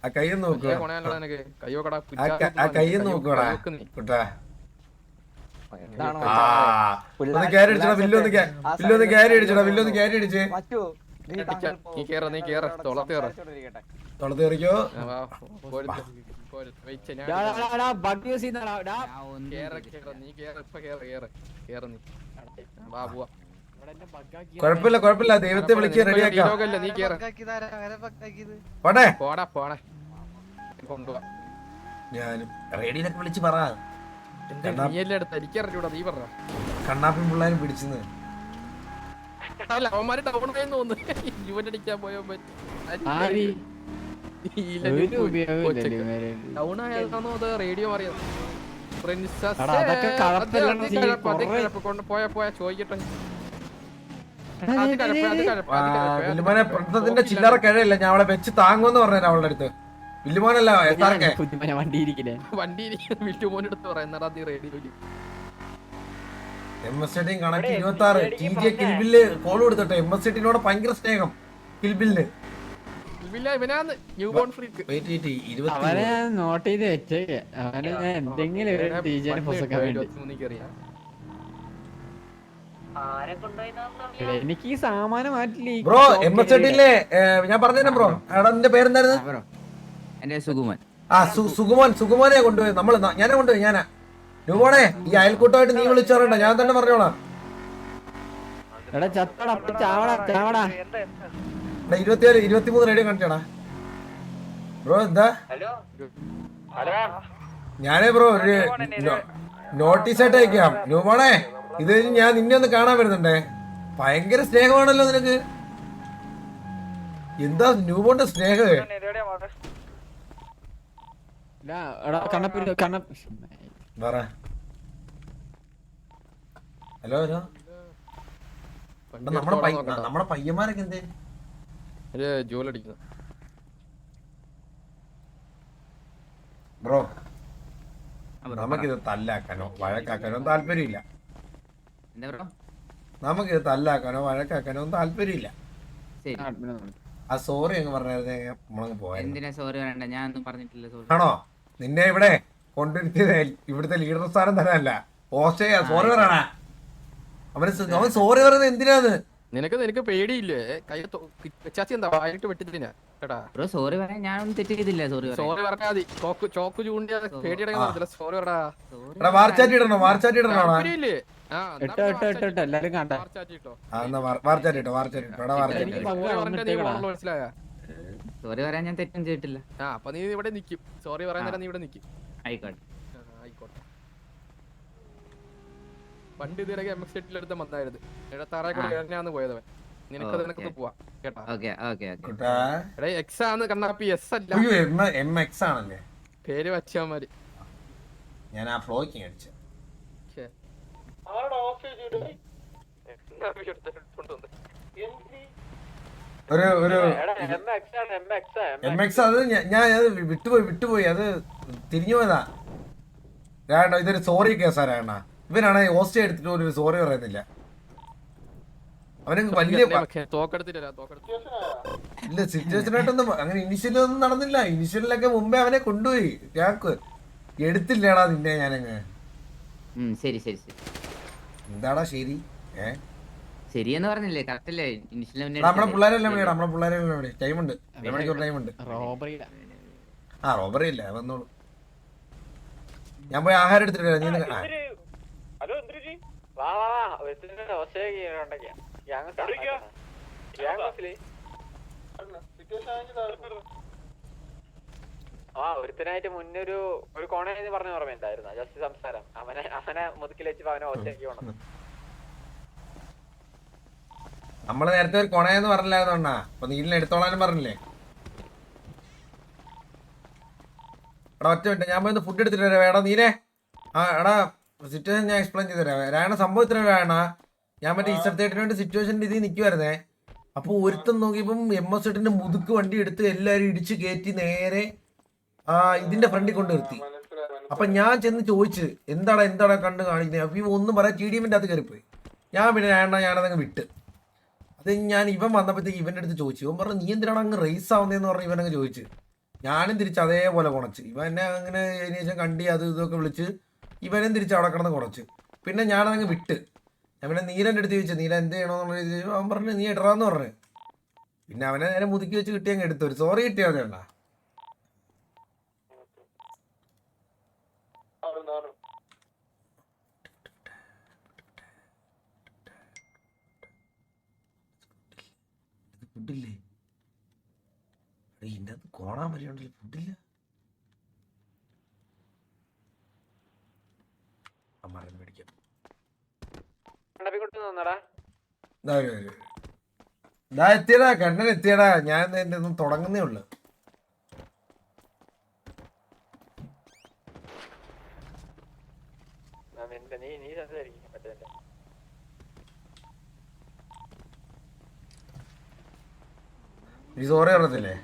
ആ കയ്യൊന്ന് നോക്കുക. ആ കയ്യൊന്ന് നോക്കൂടാ കുട്ടാ. ഒന്ന് ക്യാരി അടിച്ചടാ. വില്ലൊന്ന് ക്യാരി അടിച്ചടാ. വില്ലൊന്ന് ക്യാരി അടിച്ചേ. തൊളത്ത് കയറിക്കോ. കൊഴപ്പില്ല കൊഴപ്പില്ല, ദൈവത്തെ വിളിച്ച് റെഡിയാക്കാം. ഞാനും റേഡിയിലൊക്കെ വിളിച്ച് പറ. കണ്ണാപ്പി പിള്ളേരും പിടിച്ചെന്ന് റേഡിയോ അറിയാം. ചോദിക്കട്ടെ പ്രശ്നത്തിന്റെ ചില്ലറ കഴിയില്ല. ഞാൻ അവളെ വെച്ച് താങ്ങുമെന്ന് പറഞ്ഞു അവളുടെ അടുത്ത്. വില്ലുമോനല്ല വണ്ടി വില്ലുമോനെടുത്ത് പറയുന്നടാ നീ റേഡിയോയില്. MS-18 connect 26 TJ Kill Bill call കൊടുത്തോട്ടെ. MS-18നോട് ഭയങ്കര സ്നേഹം കിൽബില്ല്. നോട്ട് ചെയ്ത് വെച്ചേക്ക്. അവന് എന്തെങ്കിലും എനിക്ക് ഈ സാമാനം മാറ്റില്ലേ ബ്രോ. MS-18ലെ ഞാൻ പറഞ്ഞേ ബ്രോ. എടാ നിന്റെ പേരെന്തായിരുന്നു? എന്റെ സുകുമൻ. സുകുമോനെ കൊണ്ടുപോയി നമ്മള്. ഞാനെ കൊണ്ടുപോയി. ഞാനാ രൂപോണേ. ഈ അയൽക്കൂട്ടമായിട്ട് നീ വിളിച്ചറിയണ്ട, ഞാൻ തന്നെ പറഞ്ഞോളാം. 23 റേഡിയോ കാണിച്ചാടാ ബ്രോ. എന്താ ഞാനേ ബ്രോ ഒരു നോട്ടീസ് ആയിട്ട് അയക്കാം. രൂപോണേ, ഇത് ഞാൻ നിന്നെ ഒന്ന് കാണാൻ വരുന്നുണ്ടേ. ഭയങ്കര സ്നേഹമാണല്ലോ നിനക്ക്. എന്താ ന്യൂബോന്റെ സ്നേഹം? Hello hello. നമ്മുടെ പയ്യന്മാരൊക്കെ എന്തേ ജോലടിക്കുന്നു ബ്രോ? നമുക്കിത് തല്ലാക്കാനോ വഴക്കാക്കാനോ താല്പര്യമില്ല. നമുക്കിത് തല്ലാക്കാനോ വഴക്കാക്കാനോ ഒന്നും താല്പര്യമില്ല. ആ സോറി അങ്ങ് പറഞ്ഞായിരുന്നേ നമ്മളങ്ങ് പോയാ. ആണോ നിന്നെ ഇവിടെ കൊണ്ടുവരുത്തിയത്? ഇവിടുത്തെ ലീഡർ സ്ഥാനം തരാനല്ല. ഓസ്ട്രേലിയ സോറി പറയണ. അവൻ സോറി പറയുന്നത് എന്തിനാന്ന്? നിനക്ക് പേടിയില്ലേ? കൈച്ചാച്ചി എന്താ വായിട്ട് വെട്ടിത്തിനാ കേട്ടാ. സോറി പറയാൻ ഞാനൊന്നും തെറ്റ് ചെയ്തില്ല. സോറി പറഞ്ഞാ മതി. ചോക്ക് ചൂണ്ടിയ പേടിയടങ്ങാ. സോറി പറടാ. വാർച്ചാറ്റി ഇടണോ? വാർച്ചാറ്റി ഇടണോ? എല്ലാരും കണ്ട മനസ്സിലായ? സോറി പറയാൻ ഞാൻ തെറ്റും ചെയ്തിട്ടില്ല. അപ്പൊ നീ ഇവിടെ നിക്കും. സോറി പറയുന്നേരം നീ ഇവിടെ നിക്കും. ആയിക്കോട്ടെ. വണ്ടി ഇതിലൊക്കെ MS-18 എടുത്ത വന്നായിരുന്നു. ഇടത്താറായിക്കോട്ടെ പോയതവൻ. നിനക്കൊന്ന് പോവാ കേട്ടാ. എക്സ് ആണ് കണ്ണാപ്പി, എസ് അല്ല. MX ആണല്ലേ പേര് വച്ചാമാര്. ഞാൻ ആ ഫ്ലോയ്ക്ക് അടിച്ച MX. അത് ഞാൻ വിട്ടുപോയി. അത് തിരിഞ്ഞു പോയതാ. ഇതൊരു സോറി കേസാ രാണ. ഇവനാണ് ഓസ്ട്രേലിയ എടുത്തിട്ട് ഒരു സോറി പറയുന്നില്ല. അവന് വലിയ ഇല്ല സിറ്റുവേഷനായിട്ടൊന്നും അങ്ങനെ ഇനിഷ്യലൊന്നും നടന്നില്ല. ഇനിഷ്യലിലൊക്കെ മുമ്പേ അവനെ കൊണ്ടുപോയി. ഞാക്ക് എടുത്തില്ലടാ നിന്നെ ഞാനങ്ങ്. ശരി ശരി ശരി. എന്താടാ ശരി? ശരിയെന്ന് പറഞ്ഞില്ലേ? കറക്റ്റ് അല്ലേ? നമ്മളെ പിള്ളേരെല്ലാം വിളിയടാ. നമ്മളെ പിള്ളേരെല്ലാം വിളി. ടൈമുണ്ട്, 2 മണിക്കൂർ ടൈമുണ്ട്. ആ റോബറി ഇല്ല, വന്നോളൂ. ഞാൻ പോയി ആഹാരം എടുത്തിട്ട് നീ ഒരുത്തനായിട്ട് മുന്നൊരു കോണേന്ന് പറഞ്ഞ ഓർമ്മ ഉണ്ടായിരുന്നു. ജസ്റ്റ് സംസാരം. അവനെ മുതുക്കിൽ വെച്ച് അവനെ ഒറ്റയ്ക്ക് പോണം. നമ്മള് നേരത്തെ ഒരു കൊണയെന്ന് പറഞ്ഞില്ലായിരുന്നോണ്ടാ. അപ്പൊ നീലിനെ എടുത്തോളാനും പറഞ്ഞില്ലേ? എടാ ഒറ്റ മിനിറ്റ്, ഞാൻ പോയി ഫുഡ് എടുത്തിട്ട് വരാം. എടാ നീലേ, എടാ സിറ്റുവേഷൻ ഞാൻ എക്സ്പ്ലെയിൻ ചെയ്ത് തരാം. രാണ സംഭവം ഇത്ര വേണ. ഞാൻ മറ്റേ ഇസർത്തേട്ടിന് വേണ്ടി സിറ്റുവേഷൻ്റെ ഇതിൽ നിൽക്കുമായിരുന്നേ. അപ്പോൾ ഒരുത്തം നോക്കിയപ്പം MS-18 മുതുക്ക് വണ്ടി എടുത്ത് എല്ലാവരും ഇടിച്ച് കയറ്റി നേരെ ഇതിന്റെ ഫ്രണ്ടിൽ കൊണ്ട് നിർത്തി. അപ്പൊ ഞാൻ ചെന്ന് ചോദിച്ച് എന്താടാ കണ്ട് കാണിക്കുന്നത്? അപ്പൊ ഒന്നും പറയാം TDMന്റെ അകത്ത് കയറിപ്പോയി. ഞാൻ പിന്നെ ഞാനതങ്ങ് വിട്ട്. അത് ഞാൻ ഇവൻ വന്നപ്പോഴത്തേക്ക് ഇവന്റെ അടുത്ത് ചോദിച്ചു. ഇവൻ പറഞ്ഞു നീ എന്തിനാണ് അങ്ങ് റേസ് ആവുന്നതെന്ന് പറഞ്ഞ് ഇവനങ്ങ് ചോദിച്ചു. ഞാനും തിരിച്ച് അതേപോലെ കുണച്ച്. ഇവൻ എന്നെ അങ്ങനെ അതിന് ശേഷം കണ്ടി അത് ഇതൊക്കെ വിളിച്ച് ഇവനും തിരിച്ച് അവിടെ കിടന്ന് കുറച്ച്. പിന്നെ ഞാനതങ്ങ് വിട്ട്. ഞാൻ പിന്നെ നീലൻ്റെ അടുത്ത് ചോദിച്ചു, നീല എന്ത് ചെയ്യണമെന്നുള്ള രീതി അവൻ പറഞ്ഞു നീ ഇടറാന്ന് പറഞ്ഞു. പിന്നെ അവനെ നേരെ മുതുക്കി വെച്ച് കിട്ടിയങ്ങ് എടുത്തു. ഒരു സോറി കിട്ടിയാൽ മതി. ഫുഡില്ലേ ഇതിൻ്റെ അകത്ത് കോണാൻ പറ്റുണ്ടല്ലോ, ഫുഡില്ല. അമ്മ മേടിക്കാം. എത്തിയടാ, കണ്ണൻ എത്തിയടാ. ഞാൻ എന്റെ ഒന്നും തുടങ്ങുന്നേ ഉള്ളു. നീ സോറി പറഞ്ഞില്ലേ?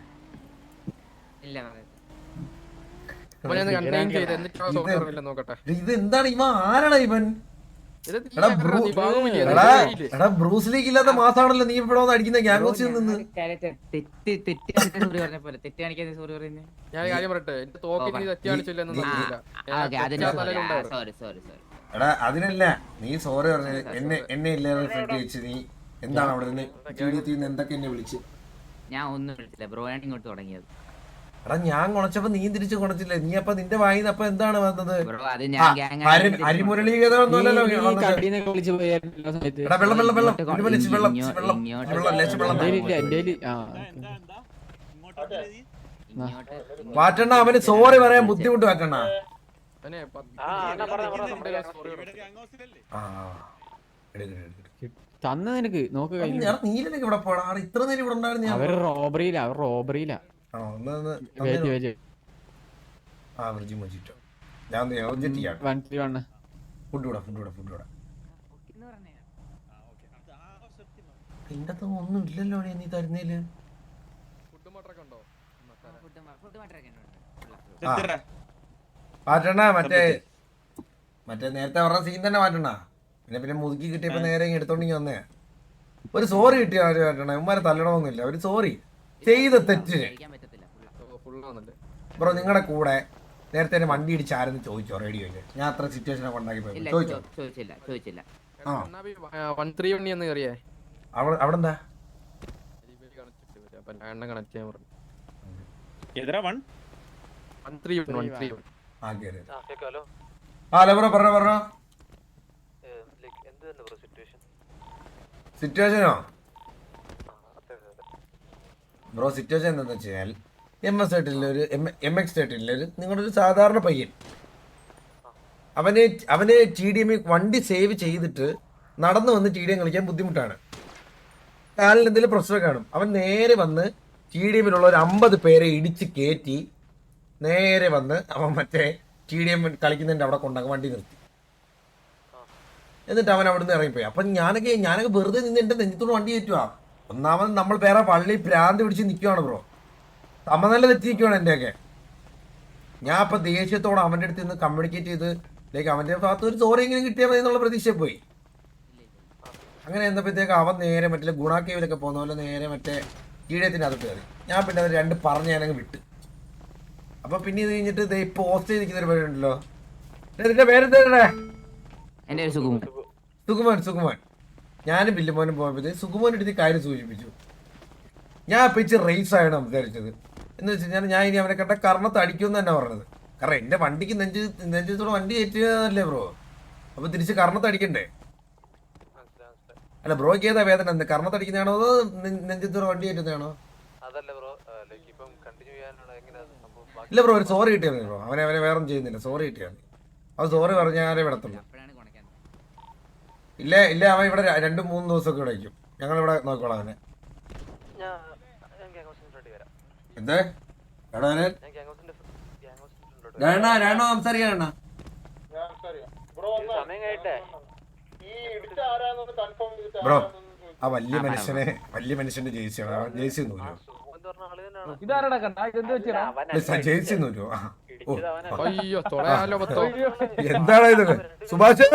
ഇല്ല ഇത് എന്താണ് ഇവൻ? ആരാണ് ഇവൻ? എടാ ബ്രൂസ് ലീഗ് ഇല്ലാത്ത മാസാണല്ലോ നീ ഇവിടെ വന്ന് അടിക്കുന്ന ഗ്യാങ്സിൽ നിന്ന്. എടാ അതിനല്ല നീ സോറി പറഞ്ഞത്. എന്നെ ഇല്ലാതെ ഫ്രണ്ട് വെച്ച് നീ എന്താണ് അവിടെ നിന്ന് ജീവിതത്തിൽ നിന്ന് എന്തൊക്കെ എന്നെ വിളിച്ച്? ഞാൻ ഒന്നും വിളിച്ചില്ല ബ്രോ, ഞാൻ ഇങ്ങോട്ട് തുടങ്ങിയത്. എടാ ഞാൻ കുണച്ചപ്പോ നീ തിരിച്ചു കുണച്ചില്ലേ? നീ അപ്പൊ നിന്റെ വായിന്ന് അപ്പൊ എന്താണ് വന്നത്? അരിമുരളീകരണം ഒന്നുമല്ലല്ലോ. വെള്ളം വെള്ളം വെള്ളം വാറ്റണ്ണ. അവന് സോറി പറയാൻ ബുദ്ധിമുട്ട് വാറ്റണ്ണ. തന്ന നിനക്ക് നോക്ക് നീലനൊക്കെ ഇവിടെ പോടാ. ഇത്ര നേരം ഇവിടെ ഉണ്ടായിരുന്നു. അവർ റോബറിയിലാ ഒന്നും ഇല്ലല്ലോ നീ തരുന്നേല്. മാറ്റണ മറ്റേ നേരത്തെ പറഞ്ഞ സീൻ തന്നെ മാറ്റണ. പിന്നെ മുതുക്കി കിട്ടിയപ്പോ നേരെ എടുത്തോണ്ടെങ്കി വന്നേ. ഒരു സോറി കിട്ടിയ മാറ്റണ. ഉമ്മാരെ തല്ലണമെന്നില്ല, ഒരു സോറി ചെയ്ത തെറ്റിന്. ബ്രോ നിങ്ങളുടെ കൂടെ നേരത്തെ വണ്ടി ഇടിച്ചാരെന്ന് ചോദിച്ചോ റേഡിയോയില്? ഞാൻ അത്ര സിറ്റുവേഷൻ ഉണ്ടാക്കി ചോദിച്ചോ? അവിടെ എന്താ ഹലോ ബ്രോ പറഞ്ഞോ. സിറ്റുവേഷനോ ബ്രോ? സിറ്റുവേഷൻ എന്താന്ന് വെച്ചാൽ MX-13 നിങ്ങളുടെ ഒരു സാധാരണ പയ്യൻ അവന് TDM വണ്ടി സേവ് ചെയ്തിട്ട് നടന്നു വന്ന് TDM കളിക്കാൻ ബുദ്ധിമുട്ടാണ്. കാലിന് എന്തെങ്കിലും പ്രശ്നം കാണും. അവൻ നേരെ വന്ന് TDM-ലുള്ള ഒരു 50 പേരെ ഇടിച്ച് കയറ്റി നേരെ വന്ന് അവൻ മറ്റേ TDM കളിക്കുന്നതിൻ്റെ അവിടെ കൊണ്ടാകും വണ്ടി നിർത്തി. എന്നിട്ട് അവൻ അവിടെ നിന്ന് ഇറങ്ങിപ്പോയി. അപ്പം ഞാനൊക്കെ വെറുതെ നിന്ന് എൻ്റെ നെഞ്ചത്തോട് വണ്ടി കയറ്റുക. ഒന്നാമത് നമ്മൾ വേറെ പള്ളി ഭ്രാന്ത് പിടിച്ച് നിൽക്കുവാണ് ബ്രോ. സമനില തെറ്റിയിരിക്കുവാണ് എൻ്റെയൊക്കെ. ഞാൻ അപ്പം ദേഷ്യത്തോടെ അവൻ്റെ അടുത്ത് നിന്ന് കമ്മ്യൂണിക്കേറ്റ് ചെയ്ത് അവൻ്റെ ഭാഗത്ത് ഒരു സോറി എങ്കിലും കിട്ടിയാൽ മതി എന്നുള്ള പ്രതീക്ഷയിൽ പോയി. അങ്ങനെ എന്നപ്പോഴത്തേക്ക് അവൻ നേരെ മറ്റേ ഗുണാക്കേവിലൊക്കെ പോകുന്ന പോലെ നേരെ മറ്റേ കീഴത്തിൻ്റെ അകത്ത് കയറി. ഞാൻ പിന്നെ അത് രണ്ട് പറഞ്ഞ് ഞാനങ്ങ് വിട്ട്. അപ്പം പിന്നെ ഇത് കഴിഞ്ഞിട്ട് ഇത് ഇപ്പോൾ പോസ്റ്റ് ചെയ്ത് നിൽക്കുന്നൊരു പേരുണ്ടല്ലോ. ഇതിൻ്റെ പേരെന്താ? സുകുമാൻ. ഞാനും ബില്ലുമോനും പോയപ്പോഴത്തേ സുകുമോൻ്റെ അടുത്ത് കാര്യം സൂചിപ്പിച്ചു. ഞാൻ ഇപ്പം ഇച്ചിരി റേസ് ആയാണ് സംസാരിച്ചത്. എന്ന് വെച്ച് കഴിഞ്ഞാൽ ഞാൻ ഇനി അവനെ കണ്ട കർണത്ത് അടിക്കുമെന്ന് തന്നെ പറഞ്ഞത്. കാരണം എൻ്റെ വണ്ടിക്ക് നെഞ്ചത്തോടെ വണ്ടി കയറ്റിയതല്ലേ ബ്രോ. അപ്പോൾ തിരിച്ച് കർണത്ത് അടിക്കണ്ടേ? അല്ല ബ്രോയ്ക്ക് ഏതാ വേദന? എന്ത് കർണത്ത് അടിക്കുന്നതാണോ അതോ നെഞ്ചത്തോടെ വണ്ടി കയറ്റുന്നതാണോ? ഇല്ല ബ്രോ, ഒരു സോറി കിട്ടിയാൽ ബ്രോ. അവനെ വേറെ ചെയ്യുന്നില്ല, സോറി കിട്ടിയാൽ അത് സോറി പറഞ്ഞാലേ വിടത്തുള്ളൂ. ഇല്ല അവൻ ഇവിടെ 2-3 ദിവസമൊക്കെ ഇവിടെ വയ്ക്കും. ഞങ്ങളിവിടെ നോക്കിക്കോളാം അവനെ. എന്തേ രാണോ സംസാരിക്കാണ? ബ്രോ ആ വലിയ മനുഷ്യന്റെ ജേഴ്സിയാണ്. ജേഴ്സി നൂലോ? ജേഴ്സി നൂലോ? എന്താണ് ഇത് സുഭാഷ്?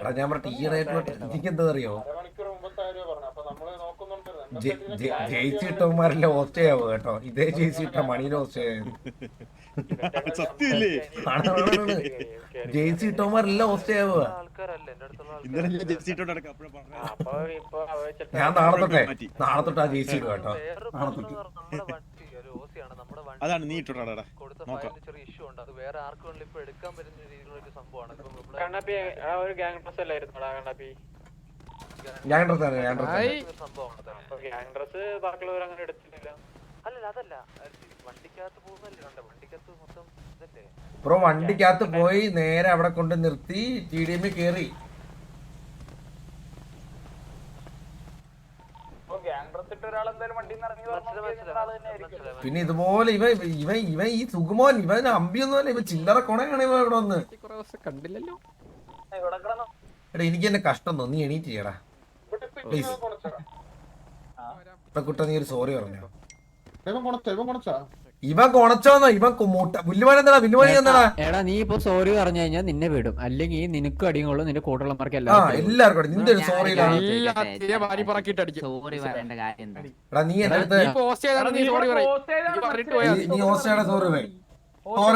എടാ ഞാൻ പറഞ്ഞ ഈ റേറ്റിലോട്ട് എനിക്ക് എന്താണെന്നറിയോ ജയിച്ചു കിട്ടവന്മാരെല്ലാം ഹോസ്റ്റ് ചെയ്യാവോ കേട്ടോ ഇതേ ജയിച്ചു കിട്ട മണീനെ ഹോസ്റ്റ് ചെയ്യാൻ ജയിച്ചു കിട്ടവന്മാരെല്ലാം ഹോസ്റ്റ് ചെയ്യാവുക ഞാൻ നാളെ തൊട്ട് ആ ജയിച്ചു കിട്ടും കേട്ടോ നാളെ തൊട്ട് അതാണ് നീ ഇട്ടോടാ ഞാൻ ഡ്രസ് ബ്രോ വണ്ടിക്കകത്ത് പോയി നേരെ അവിടെ കൊണ്ട് നിർത്തി TDM കേറി പിന്നെ ഇതുപോലെ ഇവൻ ഈ സുഗുമോൻ ഇവൻ അമ്പിയൊന്നുമല്ല ഇവ ചില്ലറ കൊണയാണ് ഇവ ഇവിടെ വന്ന് കണ്ടില്ലല്ലോ. എടാ എനിക്ക് എന്നെ കഷ്ടം തോന്നി എണീറ്റ് ചെയ്യടാ പ്ലീസ് കുട്ട നീ ഒരു സോറി പറഞ്ഞോ ഇവൻ കൊണച്ചോന്നോ ഇവൻ വില്ലുമണി എന്താ വില്ലുമണി എന്താ എടാ നീ ഇപ്പൊ സോറി പറഞ്ഞു കഴിഞ്ഞാൽ നിന്നെ വിടും അല്ലെങ്കിൽ നിനക്കും അടിയുള്ളൂ നിന്റെ കൂട്ടുള്ളമാർക്ക് എല്ലാവർക്കും നിന്റെ ഒരു സോറി എല്ലാത്തിനെയും വാരി പറക്കിയിട്ട് അടിക്കും. സോറി പറയേണ്ട കാര്യം എന്താ? എടാ നീ എന്റെ അടുത്ത് നീ പോസ്റ്റ് ചെയ്താണ് നീ സോറി പറയും. നീ പറഞ്ഞിട്ട് പോയാ മതി. നീ ഹോസ്റ്റയുടെ സോറി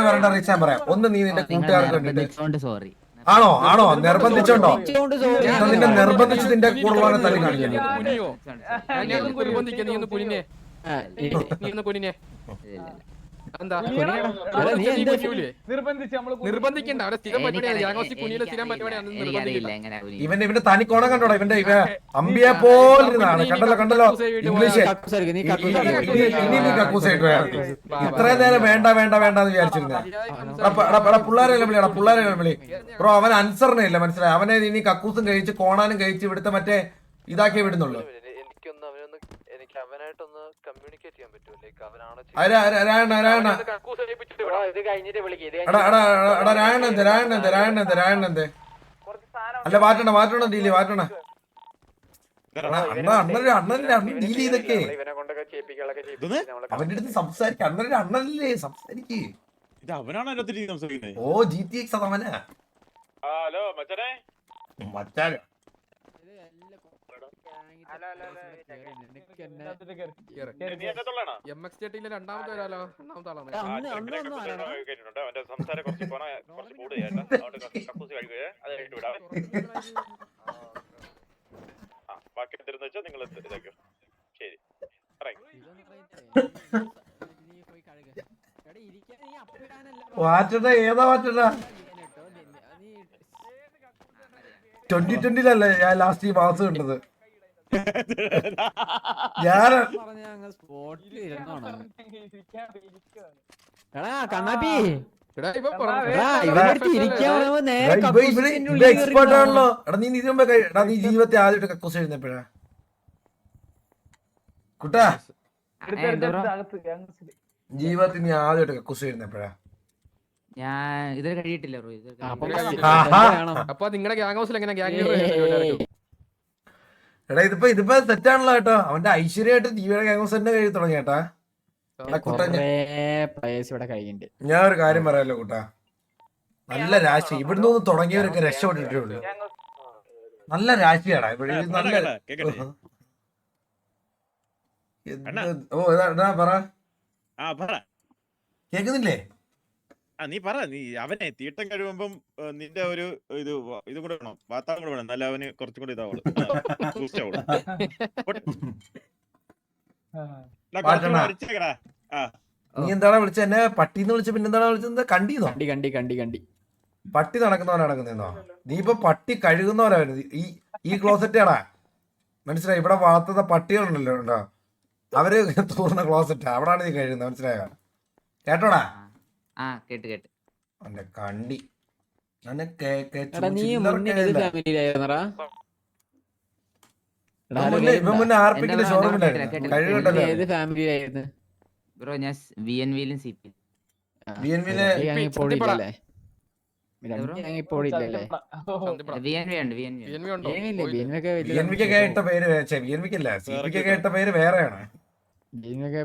പറയണ്ട റീച്ചാൻ പറയാം ഒന്ന് നീ നിന്റെ കൂട്ടുകാർക്ക് വേണ്ടിട്ട് സോറി ആണോ നിർബന്ധിച്ചോണ്ടോ നിന്നെ നിർബന്ധിച്ച് നിന്റെ കൂടുതലാണ് തള്ളി കാണിക്കുന്നു കുനിയോ? ഞാൻ ഒന്ന് നിർബന്ധിക്കാം. നീ ഒന്ന് കുനിനെ. നീ ഒന്ന് കുനിനെ. എന്താ നിർബന്ധിക്കണ്ട അവിടെ സ്ഥിരം പരിപാടിയാണ്. ജാഗോസി കുനിയിലെ സ്ഥിരം പരിപാടിയാണ്. നിർബന്ധിക്കില്ല. ഇവന്റെ തനിക്കോണം കണ്ടോടാ ഇവന്റെ ഇവ അമ്പിയെ കണ്ടല്ലോ ഇംഗ്ലീഷ് ഇനി നീ കക്കൂസായിട്ട് ഇത്രയും നേരം വേണ്ട എന്ന് വിചാരിച്ചിരുന്ന പിള്ളേരെ വിളി ബ്രോ അവൻ അൻസറിനെ ഇല്ല മനസ്സിലായി അവനെ ഇനി കക്കൂസും കഴിച്ച് കോണാനും കഴിച്ച് ഇവിടുത്തെ മറ്റേ ഇതാക്കിയേ വിടുന്നുള്ളൂ അല്ല മാറ്റണം ഡീലി മാറ്റണ അണ്ണൻ ഡീൽ ചെയ്തൊക്കെ അവന്റെ അടുത്ത് സംസാരിക്ക അണ്ണനല്ലേ സംസാരിക്കേ അവനാണ് സംസാരിക്കുന്നത്. ഓ GTX അതവനാ മച്ചാൻ MX-30 രണ്ടാമത്തെ വരാലോ. രണ്ടാമത്തെ ആളാണ്. മാറ്റണ്ട ഏതാ മാറ്റണ്ട 2020 ഞാൻ ലാസ്റ്റ് ഈ മാസം കണ്ടത് ഞാൻ കണ്ണാപ്പി എക്സ്പേർട്ട് ആണല്ലോ എടാ നീ ഇതിനു മുമ്പേ എടാ നീ ജീവിതത്തെ ആദ്യമായിട്ട് കക്കൂസ് എഴുന്നപ്പോഴാ കുട്ടാ ജീവിതത്തിൽ നീ ആദ്യമായിട്ട് കക്കൂസ് എഴുന്നപ്പോഴാ ഞാൻ ഇതുവരെ കഴിയിട്ടില്ല ബ്രോ. അപ്പൊ നിങ്ങളുടെ ഗ്യാങ് ഹൗസിൽ എങ്ങനെ ഗ്യാങ് എടാ ഇതിപ്പോ തെറ്റാണല്ലോ കേട്ടോ അവന്റെ ഐശ്വര്യമായിട്ട് ജീവിയുടെ ഗ്യാങ് ഹൗസ് തന്നെ കഴി തുടങ്ങി കേട്ടാ ഞാൻ ഒരു കാര്യം പറയാലോ കൂട്ടാ നല്ല രാശി ഇവിടുന്ന് ഒന്ന് തുടങ്ങിയവരൊക്കെ രക്ഷപ്പെട്ടിട്ടേ ഉള്ളൂ നല്ല രാശിയാടാ ഇവിടെ നല്ല പറ കേക്കുന്നില്ലേ നീ പറ നീ അവനെ തീട്ടം കഴിയുമ്പം നിന്റെ ഒരു ഇത് കൂടെ വേണം വാത്താളം കൂടെ വേണം നല്ല അവന് കുറച്ചും കൂടി ഇതാവുള്ളൂ നീ എന്താടാ വിളിച്ച എന്നെ പട്ടിന്ന് വിളിച്ച പിന്നെ എന്താടാ വിളിച്ചത് കണ്ടിന്നോ കണ്ടി പട്ടി നടക്കുന്നോ നീ ഇപ്പൊ പട്ടി കഴുകുന്നവരാ ഈ ക്ലോസറ്റാടാ മനസ്സിലായി ഇവിടെ വളർത്തുന്ന പട്ടികളുണ്ടല്ലോ ഉണ്ടോ അവര് തൂർന്ന ക്ലോസറ്റാ അവിടാണ് നീ കഴുകുന്നത് മനസ്സിലായോ കേട്ടോടാ കേട്ട് കണ്ടി മുന്നേ ആർപ്പിക്കിന്റെ ഷോറൂമിലായിരുന്നു കഴുകണ്ടല്ലോ ബ്രോ ഞാൻ VNVയിലും CP പേര് വേറെയാണ്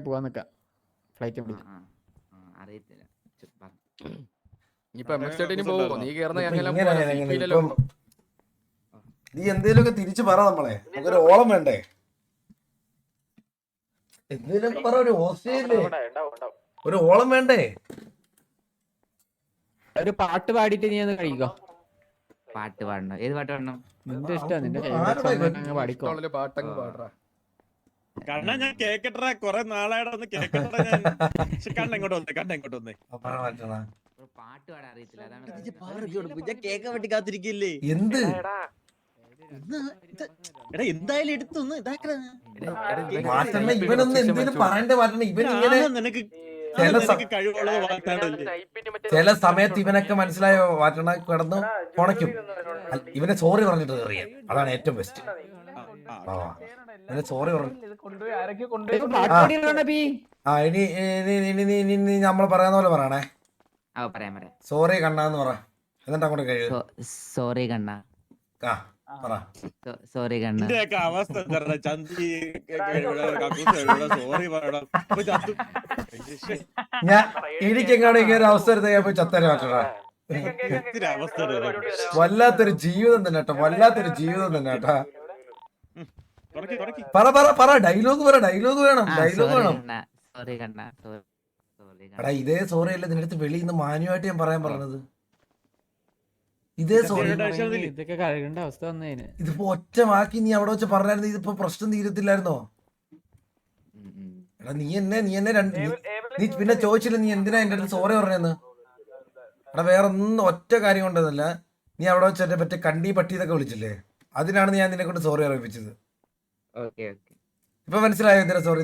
പോവാൻ നിക്കാം ഫ്ലൈറ്റ് അറിയത്തില്ല ഇനിയിപ്പോ എം എക്സ് സ്റ്റേറ്റിന് പോവോ? നീ കേറുന്ന ഇപ്പൊ ഞങ്ങളെല്ലാം ഇങ്ങനെ പോവാ. എങ്ങനെ CP യിലെല്ലാം ഇപ്പം നീ എന്തേലുമൊക്കെ തിരിച്ചു പറ നമ്മളെ, നമുക്കൊരു ഓളം വേണ്ടേ? എന്തേലൊക്കെ പറ, ഒരു ഓസ്ട്രേലിയ ഒരു ഓളം വേണ്ടേ? ഒരു പാട്ട് പാടിയിട്ട് നീ ഒന്ന് കഴിക്കോ. പാട്ട് പാടണം. ഏത് പാട്ട് പാടണം? നിന്റെ ഇഷ്ടം, നിന്റെ ആരുടെ ഫേവറേറ്റ് അങ്ങ് പാടിക്കോ. ഇഷ്ടമുള്ള പാട്ടങ്ങ് പാടറാ. കണ്ണ ഞാൻ കേക്കട്ടെ, കൊറേ നാളായിട്ട് ഒന്ന് കേക്കട്ടെ ഞാൻ. പക്ഷെ കണ്ണ ഇങ്ങോട്ട് വന്നേ. പറ മാറ്റണ. ബ്രോ പാട്ട് പാടാൻ അറിയത്തില്ല, അതാണ് ഞാൻ പ്രശ്നം. കേക്കാൻ വേണ്ടി കാത്തിരിക്കില്ലേ? എന്ത് എടാ എന്തായാലും എടുത്തൊന്ന് ഇതാക്കണ. മാറ്റണ, ഇവനൊന്ന് എന്തേലും പറയണ്ടേ മാറ്റണ. ഇവൻ ഇങ്ങനെ നിനക്ക് ചില നിനക്ക് കഴിവുള്ളത് വാർത്താടല്ലേ? ചില സമയത്ത് ഇവനൊക്കെ മനസ്സിലായോ മാറ്റണ, കിടന്ന് ഉണയ്ക്കും. ഇവനെ സോറി പറഞ്ഞിട്ട് അറിയാം, അതാണ് ഏറ്റവും ബെസ്റ്റ്. ആ ഇവനെ സോറി പറഞ്ഞു. പാട്ട് പാടിയിട്ടാണ് പി. ആ ഇനി ഇനി നമ്മൾ പറയാന്ന പോലെ പറയണേ. പറയാം. സോറി കണ്ണാന്ന് പറ, എന്നിട്ട് അങ്ങോട്ട് കഴിയും. സോറി കണ്ണ. ആ പറ. സോറി കണ്ണ. ഇതിന്റെയൊക്കെ അവസ്ഥ എന്താ? ചന്തി സോറി പറയണം. അപ്പൊ ചത്തു. ഞാൻ എനിക്കെങ്ങാണ് ഇങ്ങനെ ഒരു അവസ്ഥ എടുത്ത് ഞാൻ പോയി ചത്തര മാറ്റണ. എന്തൊരു അവസ്ഥ വല്ലാത്തൊരു ജീവിതം തന്നെ കേട്ടോ, വല്ലാത്തൊരു ജീവിതം തന്നെ കേട്ടാ. തുടക്കി. പറ ഡയലോഗ് പറ, ഡയലോഗ് വേണം, ഡയലോഗ് വേണം. സോറി കണ്ണ. എടാ ഇതേ സോറി അല്ലേ നിന്റെ അടുത്ത് വെളിയിൽ നിന്ന് മാന്യമായിട്ട് ഞാൻ പറയാൻ പറഞ്ഞത്. ഇതേ സോറി. ഇതൊക്കെ കഴുകേണ്ട അവസ്ഥ വന്നതിന്. ഇതിപ്പോ ഒറ്റ വാക്കി നീ അവിടെ വെച്ച് പറഞ്ഞായിരുന്നു, ഇതിപ്പോ പ്രശ്നം തീരത്തില്ലായിരുന്നോ? എടാ നീ എന്നെ നീ പിന്നെ ചോദിച്ചില്ല നീ എന്തിനാ എന്റെ അടുത്ത് സോറി പറഞ്ഞെന്ന്. എടാ വേറെ ഒന്നും ഒറ്റ കാര്യം കൊണ്ടതല്ല, നീ അവിടെ വെച്ച് എന്നെ മറ്റേ കണ്ടി പട്ടി ഇതൊക്കെ വിളിച്ചില്ലേ, അതിനാണ് ഞാൻ നിന്നെ കൊണ്ട് സോറി അറിയിപ്പിച്ചത്. ഇപ്പൊ മനസ്സിലായോ എന്തിനാ സോറി?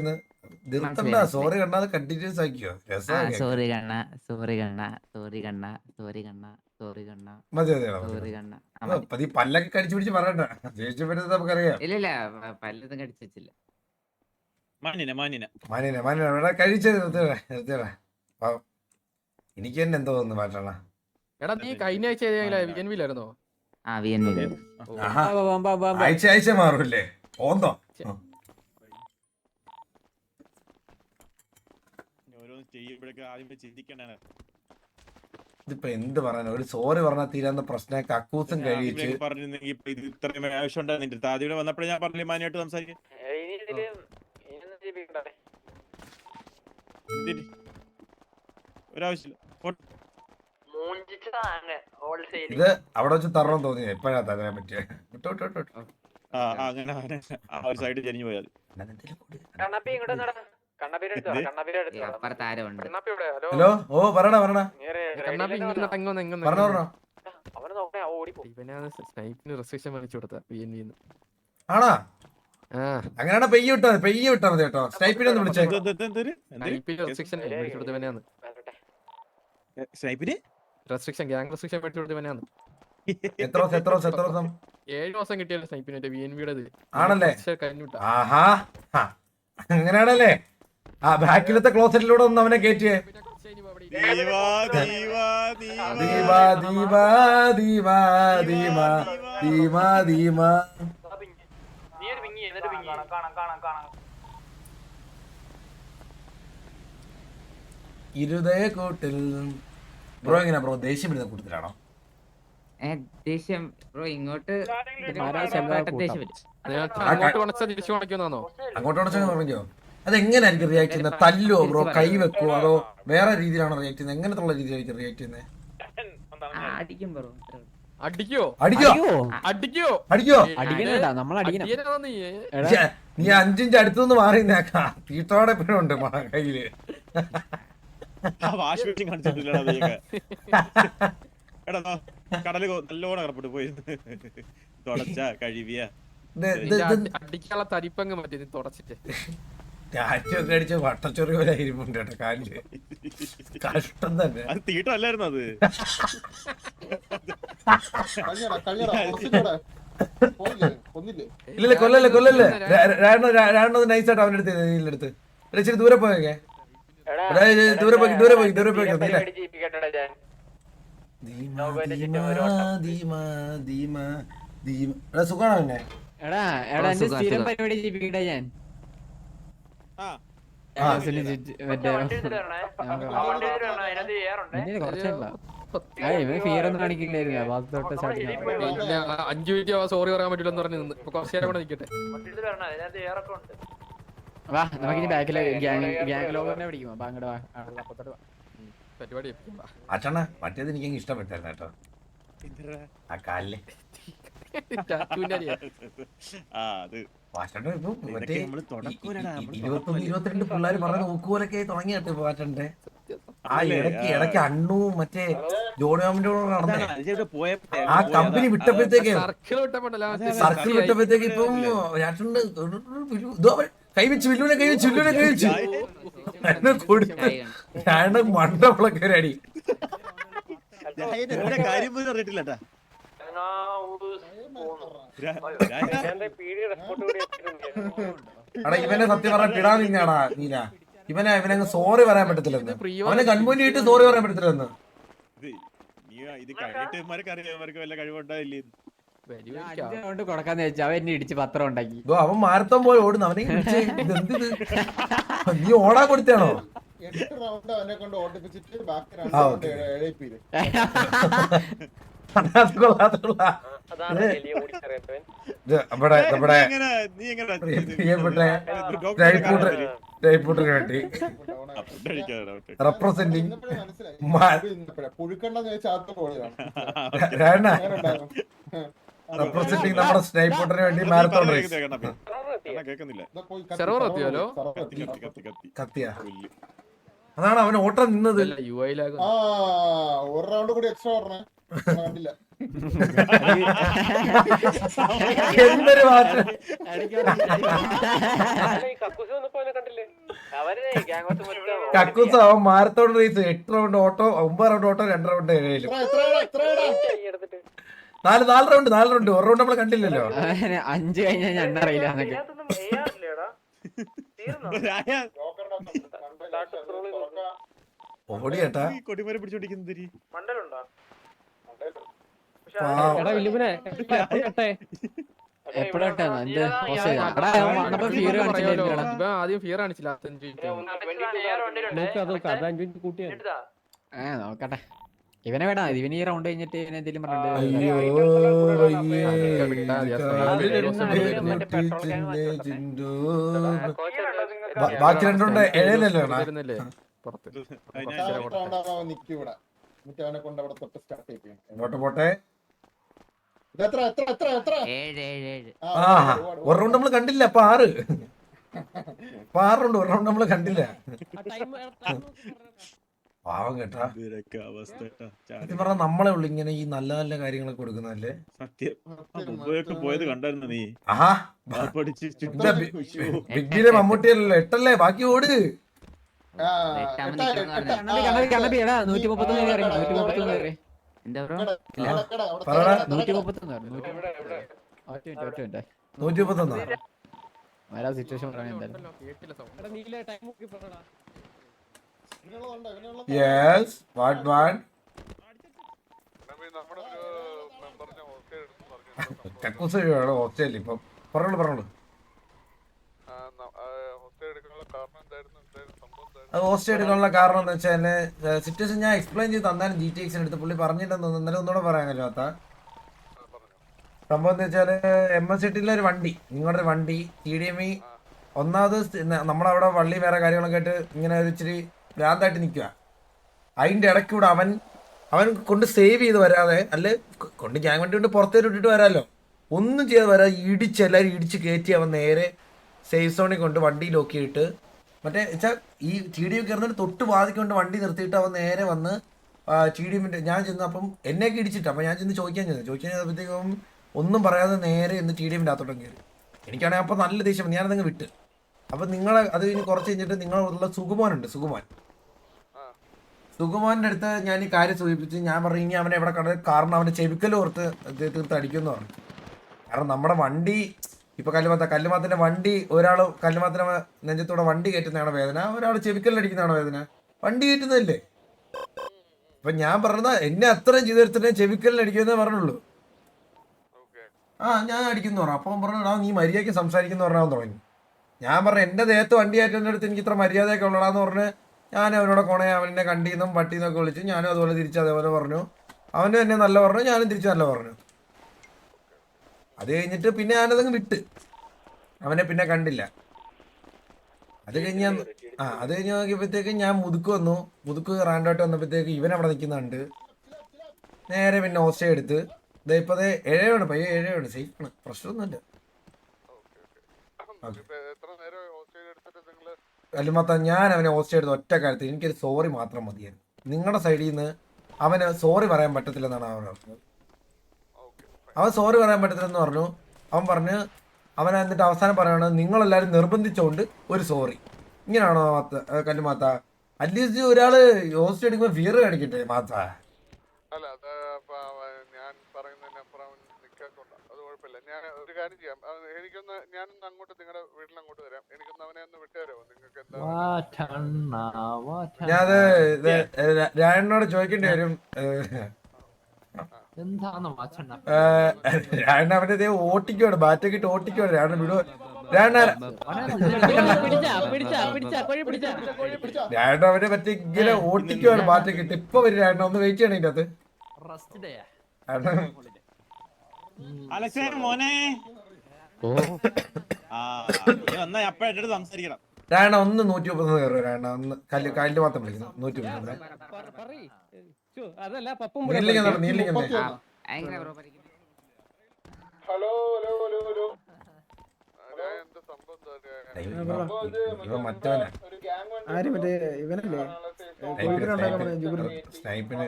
നിർത്തണ്ട, സോറി കണ്ടാ കണ്ടിന്യൂസ് ആക്കിയോ. സോറി കണ്ണ. സോറി കണ്ണ. സോറി കണ്ണ. സോറി കണ്ണ. സോറി കണ്ണ. മതി സോറി കണ്ണ. മതി. പല്ലൊക്കെ കടിച്ചു പിടിച്ച് പറയണ്ട, ദേഷ്യം വരുന്നത് നമുക്കറിയാം. ഇല്ല പല്ലൊന്നും കടിച്ചു വെച്ചില്ല. മാന്യന കഴിച്ചത് നിർത്തിയടാ. എനിക്ക് തന്നെ എന്തോ ഒന്ന് മാറ്റണ. എടാ നീ കഴിഞ്ഞ ആഴ്ച വിയൻവിലായിരുന്നോ? ആഴ്ച മാറൂല്ലേ ഓന്തോ? ചെയ്യുമ്പോഴൊക്കെ ആദ്യം ചിന്തിക്കണേ. ഇതിപ്പോ എന്ത് പറയാനോ, ഒരു സോറി പറഞ്ഞാൽ തീരാന്ന പ്രശ്നം കക്കൂസും കഴിയിച്ച് പറഞ്ഞിരുന്നെങ്കിൽ ഇപ്പൊ ഇത് ഇത്രയും ആവശ്യം ഉണ്ടായിരുന്നില്ല. താതിയുടെ വന്നപ്പോഴേ ഞാൻ പറഞ്ഞില്ലേ മാന്യമായിട്ട് സംസാരിക്കും. ഒരാവശ്യമില്ല. ഇത് അവിടെ വെച്ച് തരണം തോന്നിയ എപ്പോഴാ തരാൻ പറ്റിയ. അങ്ങനെ ആ ഒരു സൈഡ് ചെരിഞ്ഞു പോയാൽ ഹലോ. ഓ പറയണ ഇവനാണ് റെസ്ട്രിക്ഷൻ മേടിച്ചു കൊടുത്ത വിയൻവിന്ന്. ആണാ? അങ്ങനെയാണോ? പെയ്യ വിട്ടാ മതി കേട്ടോ. സ്നൈപ്പിനെ ഒന്ന് വിളിച്ചേ. റെസ്ട്രിക്ഷൻ മേടിച്ചു കൊടുത്തവനാണ്. റെസ്ട്രിക്ഷൻ ഗ്യാങ് റെസ്ട്രിക്ഷൻ മേടിച്ചു കൊടുത്തവനാണ്. എത്ര ദിവസം? 7 ദിവസം കിട്ടിയല്ലോ സ്നൈപ്പിനെ വിയൻവിയുടെ. ആണല്ലേ? ആഹാ അങ്ങനെയാണല്ലേ? ആ ബാക്കിലത്തെ ക്ലോസറ്റിലൂടെ ഒന്ന് അവനെ കയറ്റിയേ. ഇരുതേ കൂട്ടിൽ ബ്രോ എങ്ങനെയാ ബ്രോ? ദേഷ്യം വരുന്ന കൂട്ടത്തിലാണോ? ദേഷ്യം ബ്രോ ഇങ്ങോട്ട് അങ്ങോട്ട് പറഞ്ഞോ. അതെങ്ങനെയായിരിക്കും റിയാക്ട് ചെയ്യുന്നത്? തല്ലോ ബ്രോ, കൈ വെക്കുവോ, അതോ വേറെ രീതിയിലാണോ റിയാക്ട് ചെയ്യുന്നത്? എങ്ങനത്തുള്ള രീതിയിലായിരിക്കും റിയാക്ട് ചെയ്യുന്നത്? അടിക്കും ബ്രോ. അടിക്കോ? നീ 5 ഇഞ്ച് അടുത്തുനിന്ന് മാറി തീട്ടോടെ എപ്പോഴും ഉണ്ട് കയ്യില്. വാഷ് മെഷീൻ കാണിച്ചിട്ടില്ല. എടാ കടല് നല്ലോണം കറപ്പിട്ട് പോയി തുടച്ച കഴിവിയ അടിക്കാനുള്ള തരിപ്പങ്ങ് മറ്റേ തുടച്ചിട്ട് കാറ്റൊക്കെ അടിച്ച് വട്ടച്ചൊറി പോലെ ഇരിപ്പുണ്ട് കേട്ടോ കാലില്. കഷ്ടം തന്നെ. അത് തീട്ടല്ലായിരുന്നു അത്. ഇല്ല കൊല്ലല്ലേ. രാണോ നൈസായിട്ട് അവന്റെ അടുത്ത് ഇച്ചിരി ദൂരെ പോയൊക്കെ. ദൂരെ പോയി സുഖാണോ പിന്നെ? എടാ എന്റെ സ്ഥിരം പരിപാടി ചെയ്യിപ്പിക്കട്ടെ ഞാൻ. കുറച്ചുള്ള ഇവൻ ഫിയർ ഒന്നും കാണിക്കില്ലായിരുന്നു വാസ്തവത്തെ സ്റ്റാർട്ടിങ്. പിന്നെ 5 മിനിറ്റ് സോറി പറയാൻ പറ്റില്ലെന്ന് പറഞ്ഞ് നിന്ന് ഇപ്പൊ കുറച്ചു നേരം കൂടെ നിൽക്കട്ടെ. വാ നമുക്കിനി ബാക്കിലെ ഗ്യാങ് ലോഗറിനെ പിടിക്കുമോ? അപ്പൊ അങ്ങോട്ട് വാ, അപ്പത്തോട്ട് വാ. പരിപാടി അച്ഛണ മറ്റേത് എനിക്ക് ഇഷ്ടപ്പെട്ടായിരുന്നു കേട്ടോ, ആ കാലില് ആ അത് വാച്ചണ്ട ഇപ്പൊ മറ്റേ ഇതൊക്കെ നമ്മള് തുടക്കൂലടാ, നമ്മള് 21-22 പിള്ളേര് പറഞ്ഞ നോക്കുപോലൊക്കെ തുടങ്ങിയാട്ടെ വാച്ചണ്ടേ. ആ ഇടയ്ക്ക് അണ്ണും മറ്റേ ജോണിയാമിന്റെ കൂടെ നടന്നേ ആ കമ്പനി വിട്ടപ്പോഴത്തേക്ക് സർക്കിൾ വിട്ടപ്പോഴത്തേക്ക് ഇപ്പം ചേട്ടണ്ട് കൈവച്ച് വില്ലുവിനെ കൈവച്ച് എന്നെ കൊടുത്ത് ഞാൻ മണ്ടപ്പളൊക്കെ ഒരു അടി. കാര്യം പോലും അറിയത്തില്ലട്ടാ. എടാ ഇവനെ സത്യം പറഞ്ഞ പിടാൻ നിന്നാടാ നീന. ഇവനങ്ങ് സോറി പറയാൻ പറ്റത്തില്ലെന്ന്, അവനെ കൺമുന്നിട്ട് സോറി പറയാൻ പറ്റത്തില്ലെന്ന്. ഇത് കഴിഞ്ഞിട്ട് ഇവന്മാർക്ക് അറിയാം ഇവർക്ക് വല്ല കഴിവുണ്ടായില്ലേ. 5 റൗണ്ട് കൊടുക്കാന്ന് വെച്ചാൽ അവൻ എന്നെ ഇടിച്ച് പത്രം ഉണ്ടാക്കി. അവൻ മാരത്തോൺ പോലെ ഓടുന്നു, അവനെ ഇതെന്ത് നീ ഓടാൻ കൊടുത്താണോ? 8 റൗണ്ട് അവനെ കൊണ്ട് ഓടിപ്പിച്ചിട്ട് ബാക്കി 2 ആ, റൗണ്ട് ഓക്കേ. എഴുതിപ്പിക്കും. നമ്മുടെ നീ എങ്ങനെ പ്രിയപ്പെട്ട ജയ്പൂട്ടറിന് വേണ്ടി റെപ്രസെന്റിങ് ഇന്നിപ്പോഴേ മനസ്സിലായി. ഇന്നിപ്പോഴേ പുഴുക്കണ്ടെന്ന് ചോദിച്ചാൽ ആദ്യം പോയതാണ്. അങ്ങനെ ഉണ്ടായിരുന്നു. റെപ്രസെന്റിങ് നമ്മുടെ സ്നൈപ്പൂട്ടറിന് വേണ്ടി മാരത്തോൺ റേസ്. കേൾക്കുന്നില്ല. ഇതാ പോയി കത്തി, സെർവർ server എത്തിയാലോ? server എത്തി. കത്തി കത്തിയാ അതാണ് അവൻ ഓട്ടം നിന്നത്. ആ 1 റൗണ്ട് കൂടി എക്സ്ട്രാ ഓടണേ, കണ്ടില്ല. എന്തൊരു മാറ്റം. കക്കൂസ് അവൻ മാരത്തോൺ റേസ് 8 റൗണ്ട് ഓട്ടോ, 9 റൗണ്ട് ഓട്ടോ, 2 റൗണ്ട് ഏഴിലും. എത്രയാടാ? 4 റൗണ്ട് 1 റൗണ്ട് നമ്മള് കണ്ടില്ലല്ലോ. 5 കഴിഞ്ഞാൽ ഞാൻ അറിയില്ല എന്നൊക്കെ. ഓടി ചേട്ടാ കൊടിമരം പിടിച്ചോണ്ടിരിക്കുന്നത് എപ്പോഴാട്ടാ എന്ത് ഫിയർ കാണിച്ചില്ല. ആദ്യം ഫിയർ കാണിച്ചില്ല. നോക്കട്ടെ ഇവനെ വേടാ, ഇവന് ഈ റൗണ്ട് കഴിഞ്ഞിട്ട് ഇവനെ എന്തെങ്കിലും പറഞ്ഞിട്ട് ബാക്കി 2 റൗണ്ട് ഏഴിലല്ലോ. പുറത്ത് നിക്കൂടെ അവനെ കൊണ്ട് അവിടെ തൊട്ട് സ്റ്റാർട്ട് ചെയ്യിപ്പിക്കും. പോട്ടെ പോട്ടെ. എത്ര 7 ആ 1 റൗണ്ട് നമ്മള് കണ്ടില്ല, അപ്പൊ 6 റൗണ്ട് 1 റൗണ്ട് നമ്മള് കണ്ടില്ല. പാവം കേട്ടാ, സത്യം പറഞ്ഞാൽ നമ്മളെ ഉള്ളു ഇങ്ങനെ ഈ നല്ല നല്ല കാര്യങ്ങളൊക്കെ കൊടുക്കുന്നതല്ലേ. സത്യം പോയത് കണ്ടായിരുന്നു നീ. ആഹാ ബിഗിലെ മമ്മൂട്ടിയല്ലോ 8 അല്ലേ, ബാക്കി ഓട്. 133 133 എന്താ ബ്രോ? 131 വരാ സിറ്റുവേഷൻ പറയാൻ എന്തായാലും. യെസ് വാട്ട് കക്കൂസ് ഓസ്ട്രേലിയ ഇപ്പം പറഞ്ഞോളൂ. അത് ഓസ്ട്രേലിയ എടുക്കാനുള്ള കാരണം എന്ന് വെച്ചാൽ സിറ്റുവേഷൻ ഞാൻ എക്സ്പ്ലെയിൻ ചെയ്ത് തന്നാലും GTX എടുത്ത് പുള്ളി പറഞ്ഞിട്ടെന്ന് തോന്നുന്നു. ഇന്നലെ ഒന്നുകൂടെ പറയാൻ കഴിയാത്ത സംഭവം എന്ന് വെച്ചാൽ MSCTയിലെ ഒരു വണ്ടി, നിങ്ങളുടെ ഒരു വണ്ടി TDME ഒന്നാമത് നമ്മളവിടെ വള്ളി വേറെ കാര്യങ്ങളൊക്കെ ആയിട്ട് ഇങ്ങനെ ഒരു ഇച്ചിരി ഭ്രാന്തായിട്ട് നിൽക്കുക. അതിൻ്റെ ഇടയ്ക്കൂടെ അവൻ കൊണ്ട് സേവ് ചെയ്ത് വരാതെ, അല്ലെ കൊണ്ട് ഗ്യാങ് വണ്ടി കൊണ്ട് പുറത്തേക്ക് ഇട്ടിട്ട് വരാമല്ലോ, ഒന്നും ചെയ്ത് വരാതെ എല്ലാവരും ഇടിച്ച് കയറ്റി അവൻ നേരെ സേഫ് സോണിൽ കൊണ്ട് വണ്ടി ലോക്ക് ചെയ്തിട്ട് മറ്റേ വെച്ചാൽ ഈ TDM കയറുന്നതിന് തൊട്ട് വാദിക്കൊണ്ട് വണ്ടി നിർത്തിയിട്ട് അവൻ നേരെ വന്ന് TDMിൻ്റെ ഞാൻ ചെന്ന് അപ്പം എന്നെയൊക്കെ ഇടിച്ചിട്ട് അപ്പം ഞാൻ ചെന്ന് ചോദിക്കാൻ ചെന്നപ്പോഴത്തേക്കും ഒന്നും പറയാതെ നേരെ ഇന്ന് TDMിൻ്റെ അകത്തോട്ടും കയറി. എനിക്കാണെങ്കിൽ അപ്പോൾ നല്ല ദേഷ്യം, ഞാനതങ്ങ് വിട്ട്. അപ്പം നിങ്ങളെ അത് ഇനി കുറച്ച് കഴിഞ്ഞിട്ട് നിങ്ങളുള്ള സുകുമാനുണ്ട്, സുകുമാൻ്റെ അടുത്ത് ഞാൻ ഈ കാര്യം സൂചിപ്പിച്ച് ഞാൻ പറഞ്ഞു ഇനി അവനെ എവിടെ കണ്ടത്, കാരണം അവൻ്റെ ചെവിക്കൽ ഓർത്ത് തീർത്ത് അടിക്കുമെന്ന് പറഞ്ഞു. കാരണം നമ്മുടെ വണ്ടി ഇപ്പൊ കല്ലുമാത്തിന്റെ വണ്ടി, ഒരാൾ കല്ലുമാത്തിന്റെ നെഞ്ചത്തൂടെ വണ്ടി കയറ്റുന്നതാണ് വേദന, ഒരാൾ ചെവിക്കല്ലടിക്കുന്നതാണ് വേദന, വണ്ടി കയറ്റുന്നതല്ലേ. അപ്പൊ ഞാൻ പറഞ്ഞത് എന്നെ അത്രയും ചെയ്തെടുത്തിട്ട് ചെവിക്കല്ലടിക്കുമെന്നേ പറഞ്ഞുള്ളൂ. ഞാൻ അടിക്കുന്നു പറഞ്ഞു. അപ്പം പറഞ്ഞു നീ മര്യാദയ്ക്ക് സംസാരിക്കുന്നു പറഞ്ഞാൽ തുടങ്ങി. ഞാൻ പറഞ്ഞു എന്റെ ദേഹത്ത് വണ്ടി കയറ്റുന്ന അടുത്ത് എനിക്ക് ഇത്ര മര്യാദയൊക്കെ ഉള്ളടാന്ന് പറഞ്ഞ് ഞാൻ അവനോട് കൊണേ അവനെ കണ്ടീന്നും പട്ടീന്നൊക്കെ വിളിച്ചു. ഞാനും അതുപോലെ തിരിച്ച് അതേപോലെ പറഞ്ഞു. അവനും എന്നെ നല്ല പറഞ്ഞു, ഞാനും തിരിച്ച് നല്ല പറഞ്ഞു. അത് കഴിഞ്ഞിട്ട് പിന്നെ ഞാനതങ്ങ് വിട്ട്, അവനെ പിന്നെ കണ്ടില്ല. അത് കഴിഞ്ഞ് അത് കഴിഞ്ഞ് നോക്കിയപ്പോഴത്തേക്ക് ഞാൻ മുതുക്ക് വന്നു. മുതുക്ക് റാൻഡോട്ട് വന്നപ്പോഴത്തേക്ക് ഇവൻ അവിടെ നിൽക്കുന്നുണ്ട്. നേരെ പിന്നെ ഹോസ്റ്റേ എടുത്ത് ഇപ്പൊ 7 ആണ്, പയ്യെ 7 ആണ്, സേഫ് ആണ്, പ്രശ്നമൊന്നുമില്ല. അല്ലുമാത്ത ഞാൻ അവനെ ഹോസ്റ്റേ എടുത്ത് ഒറ്റ കാര്യത്തിൽ എനിക്കൊരു സോറി മാത്രം മതിയായിരുന്നു. നിങ്ങളുടെ സൈഡിൽ നിന്ന് അവന് സോറി പറയാൻ പറ്റത്തില്ലെന്നാണ് അവൻ പറഞ്ഞത്. അവൻ സോറി പറയാൻ പറ്റത്തില്ലെന്ന് പറഞ്ഞു. അവൻ പറഞ്ഞ് അവൻ എന്നിട്ട് അവസാനം പറയണത് നിങ്ങളെല്ലാവരും നിർബന്ധിച്ചുകൊണ്ട് ഒരു സോറി. ഇങ്ങനെയാണോ കല്ലുമാത്ത? അറ്റ്ലീസ്റ്റ് ഒരാള് ഹോസ്റ്റ് എടുക്കുമ്പോൾ ഫിയർ കാണിക്കട്ടെ മാത്ത. അല്ല അത് ഞാൻ പറയുന്നതിനപ്പുറം നിൽക്കാത്തോണ്ട അത് കുഴപ്പമില്ല. ഞാൻ ഒരു കാര്യം ചെയ്യാം, ഞാനൊന്ന് അങ്ങോട്ട് നിങ്ങളുടെ വീട്ടിലങ്ങോട്ട് വരാം. എനിക്കൊന്ന് അവനെ ഒന്ന് വിട്ടുതരാമോ? നിങ്ങൾക്ക് എന്താ ഞാനത് രായണ്ണോട് ചോദിക്കേണ്ടി വരും. രായണ്ണ അവന്റെ ഓട്ടിക്കുവാണ്, ബാറ്റൊക്കെ ഇട്ട് ഓട്ടിക്കുവാണ്. രായണ്ണ വിടുവോ? രായണ്ണ അവനെ പറ്റി ഇങ്ങനെ ഓട്ടിക്കുവാണ് ബാറ്റൊക്കെ ഇട്ട്. ഇപ്പൊ വരും രായണ്ണ, ഒന്ന് വെയിറ്റ് ചെയ്യണം ഇതിന്റെ അകത്ത്. അലക്സേ മോനെ അപ്പോഴെടുത്ത് സംസാരിക്കണം. രായണ്ണ ഒന്ന് 130 കയറും. രായണ്ണ ഒന്ന് കല്ല് മാത്രം വിളിക്കുന്നു. 130 നീലിങ്ങനെ ഹലോ ഹലോ ഹലോ ഹലോ എന്താ സംഭവം? ഇവ മറ്റവനാ ഒരു ഗ്യാങ് സ്നൈപ്പിന്.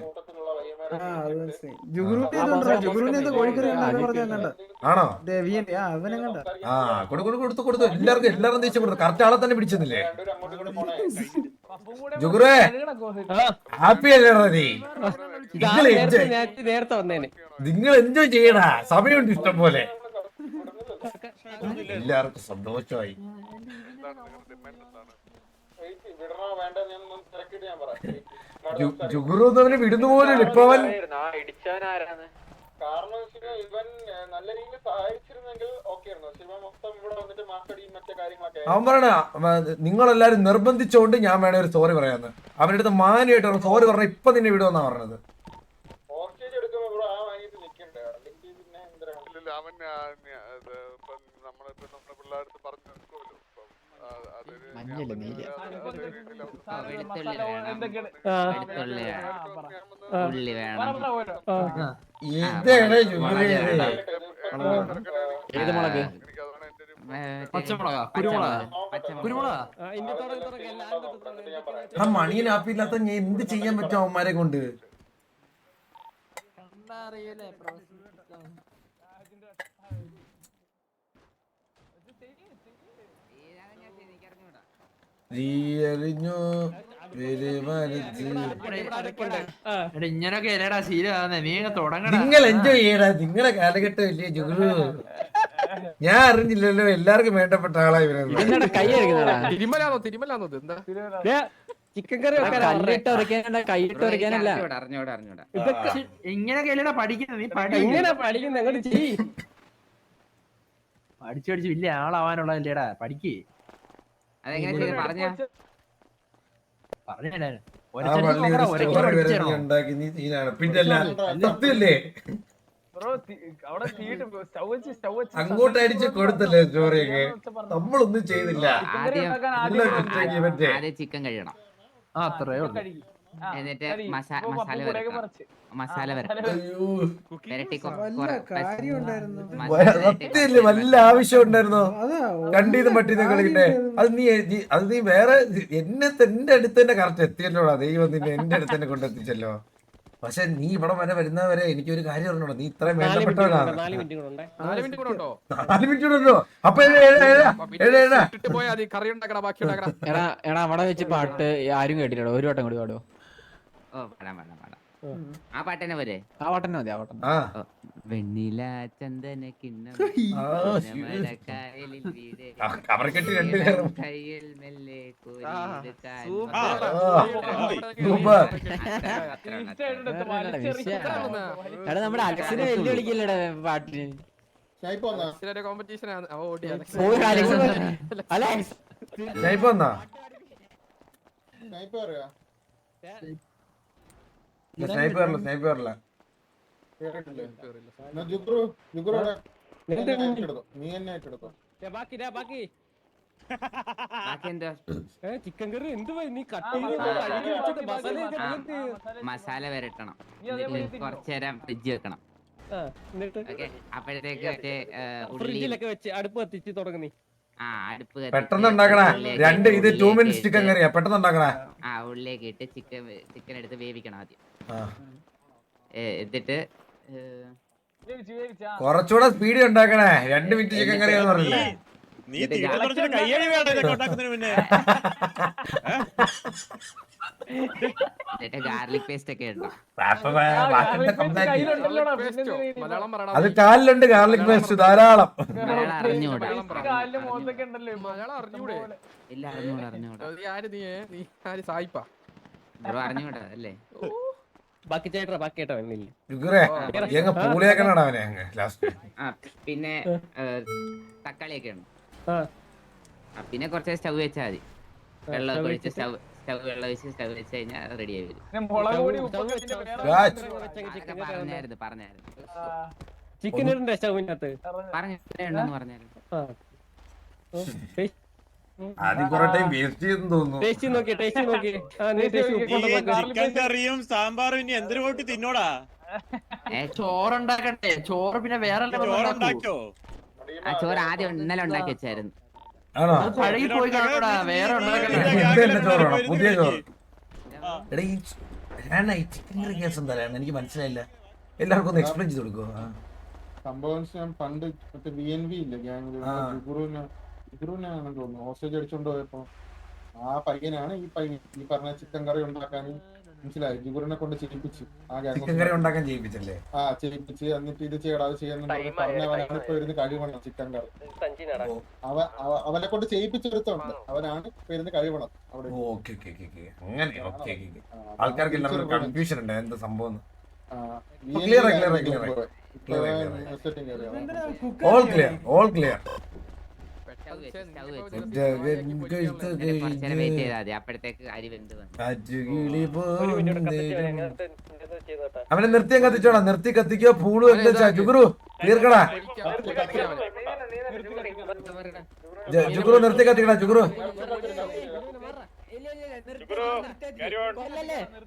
ആണോ? ആ കൊടുത്തു എല്ലാരും ദേശം കൊടുത്തു. കറക്റ്റ് ആളെ തന്നെ പിടിച്ചെന്നില്ലേ ജുഗുറേ? ഹാപ്പി അല്ലേടാ നീ? നിങ്ങൾ എൻജോയ് ചെയ്യടാ, സമയമുണ്ട് ഇഷ്ടം പോലെ. എല്ലാവർക്കും സന്തോഷമായി. ജുഗുറു അവനെ വിടുന്ന പോലും ഇപ്പൊ അവൻ. കാരണം ഇവൻ നല്ല രീതിയിൽ സഹായിച്ചിരുന്നെങ്കിൽ ഓക്കെ ആയിരുന്നു. പക്ഷെ ഇവൻ മൊത്തം ഇവിടെ വന്നിട്ട് മാസ്റ്റടിയും മറ്റേ കാര്യങ്ങളൊക്കെ. അവൻ പറയണ നിങ്ങളെല്ലാരും നിർബന്ധിച്ചോണ്ട് ഞാൻ വേണേ ഒരു സോറി പറയാന്ന്. അവന്റെ അടുത്ത് മാന്യമായിട്ട് സോറി പറഞ്ഞ ഇപ്പൊ നിന്നെ വിടുമെന്നാ പറഞ്ഞത്. ഹോസ്റ്റേജ് എടുക്കുമ്പോ ആ വാങ്ങിയിട്ട് നിൽക്കണ്ടേ? അല്ലെങ്കിൽ പിന്നെ എന്തിനാ അവൻ നമ്മളിപ്പോ നമ്മുടെ പിള്ളേർക്ക് പറഞ്ഞു നിൽക്കുമല്ലോ. ഏത് മുളക്? ആ മണിയൻ ആപ്പില്ലാത്ത ഞാൻ എന്ത് ചെയ്യാൻ പറ്റും അവന്മാരെ കൊണ്ട്? ഇങ്ങനൊക്കെ അല്ലേടാ ശീലമാകുന്നേ, നീ തുടങ്ങണ. നിങ്ങൾ എൻജോയ് ചെയ്യടാ, നിങ്ങളെ കാലഘട്ടം ഇല്ലേ ജുഗുറു? ഞാൻ അറിഞ്ഞില്ലല്ലോ എല്ലാവർക്കും വേണ്ടപ്പെട്ട ആളാ ഇവരെ. കൈ തിരുമലാന്നോ എന്താ ചിക്കൻ കറി കല്ലിട്ട് ഉറക്കാനല്ല, കൈയിട്ട് ഉറക്കാനല്ല. അറിഞ്ഞൂടാ ഇങ്ങനൊക്കെ അല്ലേടാ പഠിക്കുന്നത്. നീ പഠിക്കുന്ന പഠിച്ചു വലിയ ആളാവാനുള്ളതല്ലേടാ, പഠിക്ക്. അതെങ്ങനെ പറഞ്ഞ ഉണ്ടാക്കി നീ സീനാണ്. പിന്നല്ല സത്യല്ലേ, അങ്ങോട്ട് അടിച്ച് കൊടുത്തല്ലേ സ്റ്റോറിയൊക്കെ. നമ്മളൊന്നും ചെയ്തില്ല. ആദ്യം ചിക്കൻ കഴിയണം, അത്രയോ എന്നിട്ട് മസാല സത്യല്ലേ, വല്ല ആവശ്യം ഉണ്ടായിരുന്നോ? കണ്ടീന്ന് പറ്റീന്ന് കളിക്കട്ടെ. അത് നീ വേറെ എന്റെ അടുത്ത് തന്നെ കറക്റ്റ് എത്തിയല്ലോടാ. ദൈവം നിന്നെ എന്റെ അടുത്ത് തന്നെ കൊണ്ടെത്തിച്ചല്ലോ. പക്ഷെ നീ ഇവിടെ വരെ വരുന്നവരെ എനിക്കൊരു കാര്യം പറഞ്ഞോടാ, നീ ഇത്രയും വേണ്ടപ്പെട്ടവനാണ്. 4 മിനിറ്റ് കൂടെ ഉണ്ടോ? 4 മിനിറ്റ് ഉണ്ടോ? അപ്പൊ എടാ അവിടെ വെച്ച് പാട്ട് ആരും കേട്ടില്ലടോ. ഒരു വട്ടം കൂടി പാടുവോ? ആ പാട്ടന്നെ പോരെ? ആ പാട്ടന്നെ മതി. ആ പാട്ടന്നെ. വെണ്ണില ചന്ദന കിണ്ണം കവറക്കെട്ടി 2 കയ്യിൽ മെല്ലെ എടാ നമ്മുടെ അലക്സിനെ വെല്ലു വിളിക്കില്ലടാ പാട്ടിന്. കോമ്പറ്റീഷൻ വന്നാ സ്നൈപ്പർ അറിയാ സ്നൈപ്പറില്ല കേട്ടിട്ടില്ലേ എന്നാ ജുഗ്രുവിടെ നീ തന്നെ ഏറ്റെടുത്തോ ബാക്കി എന്താ ചിക്കൻ കറി എന്ത് നീ മസാല വരട്ടണം കുറച്ചേരം ഫ്രിഡ്ജ് വെക്കണം ഓക്കെ അപ്പോഴത്തേക്ക് മറ്റേ ഉള്ളി വെച്ച് അടുപ്പ് കത്തിച്ച് തുടങ്ങി ആ അടുപ്പ് പെട്ടെന്ന് ഉണ്ടാക്കണേ ഇത് 2 മിനിറ്റ്സ് ചിക്കൻ കറിയാ പെട്ടെന്ന് ഉണ്ടാക്കണേ ആ ഉള്ളിലേക്ക് ഇട്ട് ചിക്കൻ എടുത്ത് വേവിക്കണം ആദ്യം ആ. എന്നിട്ട് കുറച്ചുകൂടെ സ്പീഡ് ഉണ്ടാക്കണേ 2 മിനിറ്റ് ചിക്കൻ കറിയാന്ന് പറഞ്ഞില്ലേ നീ തീട്ടം തുറച്ചിട്ട് കയ്യടി വേണ്ട ഇതൊക്കെ ഉണ്ടാക്കുന്നതിന് മുന്നേ എന്നിട്ട് ഗാർലിക് പേസ്റ്റ് ഒക്കെ ഇടണം മലയാളം പറയണം അത് കാലിലുണ്ട് ഗാർലിക് പേസ്റ്റ് ധാരാളം മലയാളം അറിഞ്ഞൂടാ മലയാളം അറിഞ്ഞൂടെ ഇല്ല അറിഞ്ഞൂടാ നീ ആര് നീ ആര് സായിപ്പാ ബ്രോ അറിഞ്ഞൂടാ അല്ലേ ബാക്കി ചേട്ടാ വന്നില്ല ഷുഗറേ എങ്ങ പൂളിയാക്കണടാ അവനെ അങ്ങ് ലാസ്റ്റ് ആ പിന്നെ തക്കാളിയൊക്കെ ഉണ്ട് ആ. പിന്നെ കുറച്ച് സ്റ്റവ് വെച്ചാൽ മതി വെള്ളം ഒഴിച്ച് സ്റ്റവ് വെള്ളം ഒഴിച്ച് സ്റ്റവ് വെച്ച് കഴിഞ്ഞാൽ റെഡി ആയി വരും പറഞ്ഞായിരുന്നു ചിക്കൻ ഇടണ്ടേ സ്റ്റൗവിനകത്ത് പറഞ്ഞിട്ടുണ്ടെന്ന് പറഞ്ഞായിരുന്നു ആദ്യം കുറെ ടൈം വേസ്റ്റ് ചെയ്തെന്ന് തോന്നുന്നു ടേസ്റ്റ് നോക്കി ചിക്കൻ കറിയും സാമ്പാറും ഇനി എന്തൊരു കൂട്ടി തിന്നോടാ ചോറുണ്ടാക്കട്ടെ ചോറ് പിന്നെ വേറെ ചോറുണ്ടാക്കോ ആ ചോറ് ആദ്യം ഇന്നലെ ഉണ്ടാക്കി വെച്ചായിരുന്നു ആണോ പഴകി പോയി കാണൂടാ വേറെ ഇത് തന്നെ ചോറാണോ പുതിയ ചോറ് എടാ ഈ ചിക്കൻ കറി കേസ് എന്താ എനിക്ക് മനസ്സിലായില്ല എല്ലാവർക്കും ഒന്ന് എക്സ്പ്ലെയിൻ ചെയ്ത് കൊടുക്കുമോ സംഭവം ഞാൻ പണ്ട് മറ്റേ BNB ഇല്ലേ ഗ്യാങ്ങില് ജുഗ്രുവിനാണെന്ന് തോന്നുന്നു ഹോസ്റ്റേജ് അടിച്ചോണ്ട് പോയപ്പോ ആ പയ്യനാണ് ഈ പറഞ്ഞ ചിക്കൻ കറി ഉണ്ടാക്കാൻ മനസ്സിലായി ജുഗുറിനെ കൊണ്ട് ചെയ്യിപ്പിച്ചു ആ ചിക്കൻ കറി ഉണ്ടാക്കാൻ ചെയ്യിപ്പിച്ചല്ലേ ചെയ്യിപ്പിച്ച് എന്നിട്ട് ഇത് ചെയ്യടാ അത് ചെയ്യാന്ന് പറഞ്ഞവനാണ് ഇപ്പൊ ഇരുന്ന് കഴിവണം ചിക്കൻ കറി അവനെ കൊണ്ട് ചെയ്യിപ്പിച്ചെടുത്തോണ്ട് അവനാണ് ഇപ്പൊ ഇരുന്ന് കഴിവണം അവിടെ ഓക്കെ അങ്ങനെ ഓക്കെ ആൾക്കാർക്ക് എല്ലാവർക്കും കൺഫ്യൂഷൻ ഉണ്ട് എന്താ സംഭവം ഓൾ ക്ലിയർ വെയിറ്റ് ചെയ്താൽ മതി അപ്പോഴത്തേക്ക് അരി വെന്ത് അവനെ നിർത്തി കത്തിച്ചോടാ നിർത്തി കത്തിക്കോ പൂളു എന്താ ജുഗുറു തീർക്കടാ ജുഗുറു നിർത്തി കത്തിക്കടാ ജുഗുറു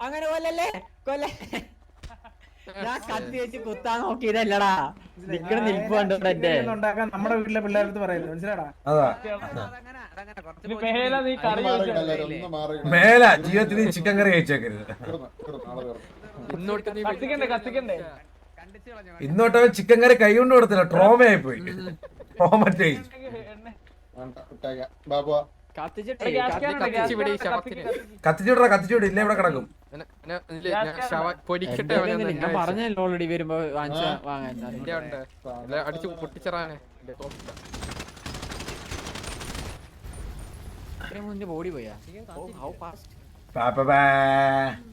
അങ്ങനെ കൊല്ലല്ലേ ഞാൻ കത്തി വെച്ച് കുത്താൻ നോക്കിയതല്ലടാ നിക്കണ നിൽപ്പ് കണ്ടോട്ടെ നമ്മുടെ വീട്ടിലെ പിള്ളേരടുത്ത് പറയുന്നത് മനസ്സിലാടാ അതാ മേല ജീവിതത്തിൽ നീ ചിക്കൻ കറി കഴിച്ചേക്കരുത് ഇന്നോട്ട് അവൻ ചിക്കൻ കറി കൈ കൊണ്ട് കൊടുത്തില്ല ട്രോമയായി പോയി ട്രോമറ്റൈസ് കത്തിച്ചുവിട ഇല്ല ഇവിടെ കിടക്കും ഞാൻ പറഞ്ഞല്ലോ ഓൾറെഡി വരുമ്പോ അടിച്ചു പൊട്ടിച്ചറാനെ ബോഡി പോയാ Bye.